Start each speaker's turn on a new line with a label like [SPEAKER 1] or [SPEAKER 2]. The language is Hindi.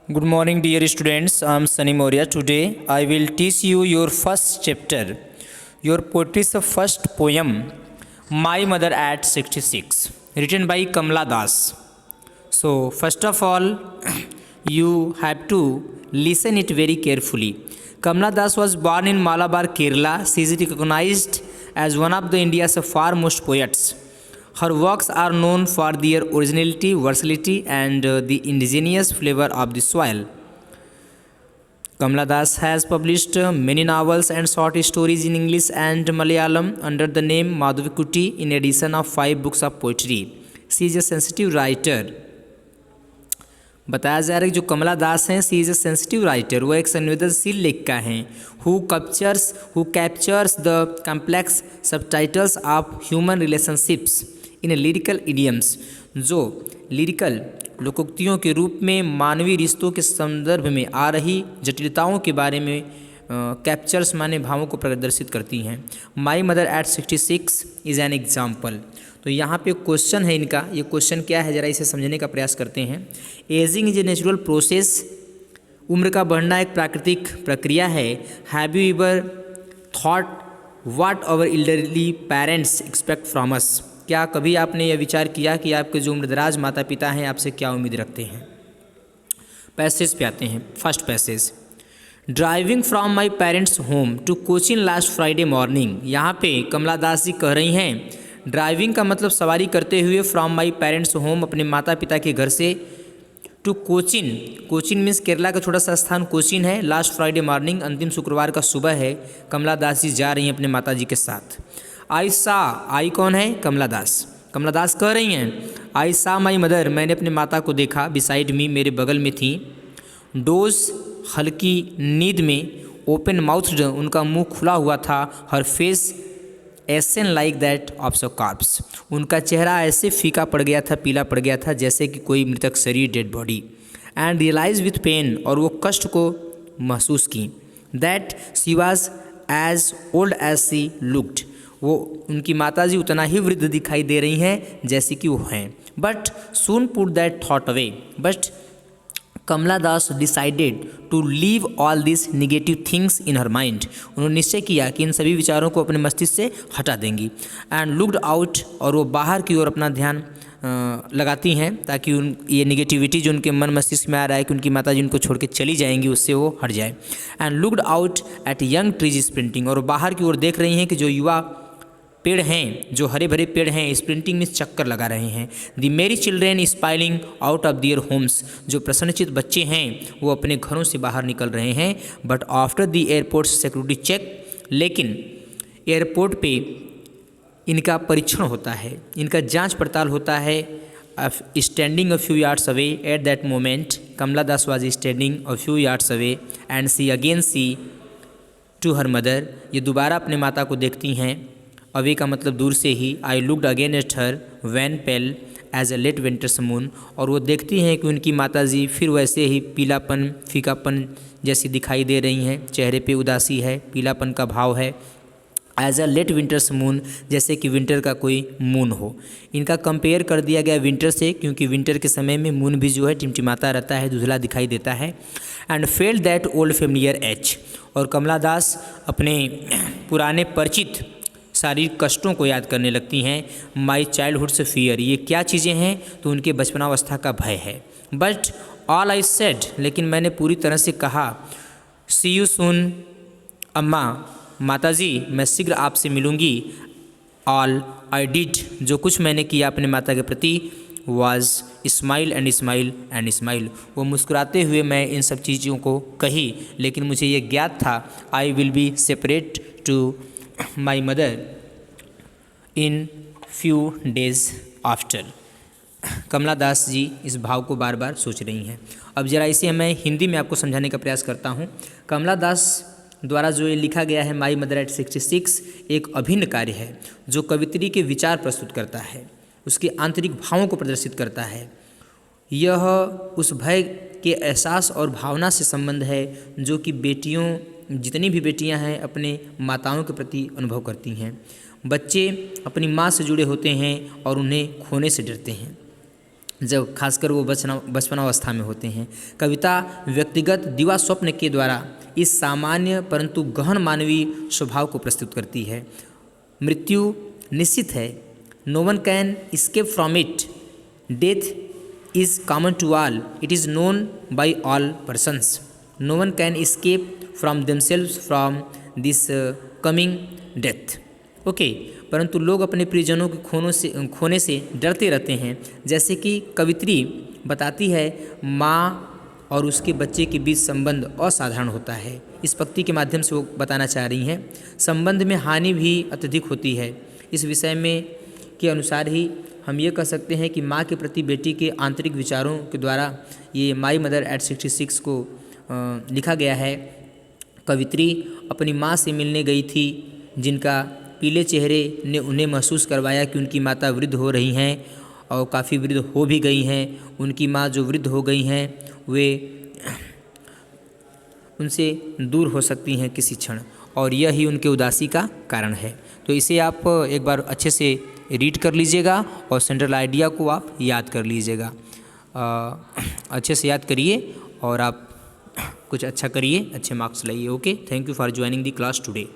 [SPEAKER 1] Good morning, dear students. I am Sunny Moria. Today I will teach you your first chapter. Your poetry is the first poem, My Mother at 66, written by Kamala Das. So, first of all, you have to listen it very carefully. Kamala Das was born in Malabar, Kerala. She is recognized as one of the India's foremost poets. Her works are known for their originality, versatility, and the indigenous flavor of the soil. Kamala Das has published many novels and short stories in English and Malayalam under the name Madhavikutty, in addition of 5 books of poetry. She is a sensitive writer. बताया जा रहा है कि जो कमला दास हैं, सी इज़ ए सेंसिटिव राइटर, वो एक संवेदनशील लेखिका हैं, who captures the complex subtitles of human relationships in lyrical idioms, जो लिरिकल लोकोक्तियों के रूप में मानवीय रिश्तों के संदर्भ में आ रही जटिलताओं के बारे में कैप्चर्स माने भावों को प्रदर्शित करती हैं। My mother eight 66 is an example. तो यहाँ पे क्वेश्चन है इनका, ये क्वेश्चन क्या है ज़रा इसे समझने का प्रयास करते हैं। Ageing is a natural process, उम्र का बढ़ना एक प्राकृतिक प्रक्रिया है। Have you ever thought what our elderly parents expect from us, क्या कभी आपने यह विचार किया कि आपके जो उम्रदराज माता पिता हैं आपसे क्या उम्मीद रखते हैं। पैसेज पे आते हैं। First passage, driving from my parents home to Cochin last Friday morning. यहाँ पे कमला दास जी कह रही हैं, ड्राइविंग का मतलब सवारी करते हुए, फ्रॉम माई पेरेंट्स होम अपने माता पिता के घर से, टू कोचिन, कोचिन मीन्स केरला का छोटा सा स्थान कोचिन है, लास्ट फ्राइडे मॉर्निंग अंतिम शुक्रवार का सुबह है, कमला दास जी जा रही हैं अपने माता जी के साथ। आई सा, आई कौन है? कमला दास। कमला दास कह रही हैं, आई सा माई मदर, मैंने अपने माता को देखा, बिसाइड मी, मेरे बगल में थी, डोज, हल्की नींद में, ओपन माउथड, उनका मुंह खुला हुआ था, her face ashen like that of so corpse, उनका चेहरा ऐसे फीका पड़ गया था, पीला पड़ गया था जैसे कि कोई मृतक शरीर, dead body. And realise with pain, और वो कष्ट को महसूस की, that she was as old as she looked, वो उनकी माताजी उतना ही वृद्ध दिखाई दे रही हैं जैसे कि वो हैं। But soon put that thought away, but Kamala Das decided to leave all this negative things in her mind, उन्होंने निश्चय किया कि इन सभी विचारों को अपने मस्तिष्क से हटा देंगी। एंड लुक्ड आउट, और वो बाहर की ओर अपना ध्यान लगाती हैं ताकि ये निगेटिविटी जो उनके मन मस्तिष्क में आ रहा है कि उनकी माताजी उनको छोड़ के चली जाएंगी, उससे वो हट जाए। And looked out at young trees sprinting, और बाहर की ओर देख रही हैं कि जो युवा पेड़ हैं, जो हरे भरे पेड़ हैं, स्प्रिंटिंग में चक्कर लगा रहे हैं। The merry children spilling out of their homes, जो प्रसन्नचित बच्चे हैं वो अपने घरों से बाहर निकल रहे हैं। But after the airport security check, लेकिन एयरपोर्ट पे इनका परीक्षण होता है, इनका जांच पड़ताल होता है। Standing a few yards away at that moment, Kamala Das was standing a few yards away and see again see to her mother, ये दोबारा अपने माता को देखती हैं, अवे का मतलब दूर से ही। I looked again at her wan pale as a late winters moon, और वो देखती हैं कि उनकी माताजी फिर वैसे ही पीलापन, फीकापन जैसी दिखाई दे रही हैं, चेहरे पे उदासी है, पीलापन का भाव है। As a late winters moon, जैसे कि विंटर का कोई मून हो। इनका कंपेयर कर दिया गया विंटर से, क्योंकि विंटर के समय में मून भी जो है टिमटिमाता रहता है, धुंधला दिखाई देता है। And felt that old familiar H, और कमला दास अपने पुराने परिचित शारीरिक कष्टों को याद करने लगती हैं। माई चाइल्डहुड से फियर, ये क्या चीज़ें हैं? तो उनके बचपनावस्था का भय है। बट ऑल आई सेड, लेकिन मैंने पूरी तरह से कहा, सी यू सून अम्मा, माताजी मैं शीघ्र आपसे मिलूँगी। ऑल आई डिड, जो कुछ मैंने किया अपने माता के प्रति, was smile and smile and smile, वो मुस्कुराते हुए मैं इन सब चीज़ों को कही, लेकिन मुझे ये ज्ञात था, I will be separate to my mother in few days after. Kamala Das ji इस भाव को बार बार सोच रही हैं। अब जरा इसे मैं हिंदी में आपको समझाने का प्रयास करता हूँ। कमला दास द्वारा जो ये लिखा गया है माई मदर एट 66, एक अभिन्न कार्य है जो कवित्री के विचार प्रस्तुत करता है, उसके आंतरिक भावों को प्रदर्शित करता है। यह उस भय के एहसास और भावना से संबंध है जो कि बेटियों, जितनी भी बेटियां हैं अपने माताओं के प्रति अनुभव करती हैं। बच्चे अपनी माँ से जुड़े होते हैं और उन्हें खोने से डरते हैं। जब खासकर वो बचपनावस्था में होते हैं। कविता व्यक्तिगत दिवा स्वप्न के द्वारा इस सामान्य परंतु गहन मानवीय स्वभाव को प्रस्तुत करती है। मृत्यु निश्चित है, no one can escape from it, death is common to all, it is known by all persons, no one can escape फ्रॉम themselves from this coming death. Okay, परंतु लोग अपने प्रियजनों के खोने से डरते रहते हैं। जैसे कि कवित्री बताती है, माँ और उसके बच्चे के बीच संबंध असाधारण होता है। इस पंक्ति के माध्यम से वो बताना चाह रही हैं, संबंध में हानि भी अत्यधिक होती है। इस विषय में के अनुसार ही हम ये कह सकते हैं कि माँ के प्रति बेटी के आंतरिक विचारों के द्वारा ये माई मदर एट 66 को लिखा गया है। कवित्री अपनी माँ से मिलने गई थी, जिनका पीले चेहरे ने उन्हें महसूस करवाया कि उनकी माता वृद्ध हो रही हैं और काफ़ी वृद्ध हो भी गई हैं। उनकी माँ जो वृद्ध हो गई हैं वे उनसे दूर हो सकती हैं किसी क्षण, और यह ही उनके उदासी का कारण है। तो इसे आप एक बार अच्छे से रीड कर लीजिएगा और सेंट्रल आइडिया को आप याद कर लीजिएगा। अच्छे से याद करिए और आप कुछ अच्छा करिए, अच्छे मार्क्स लाइए। Okay, thank you for joining the class today.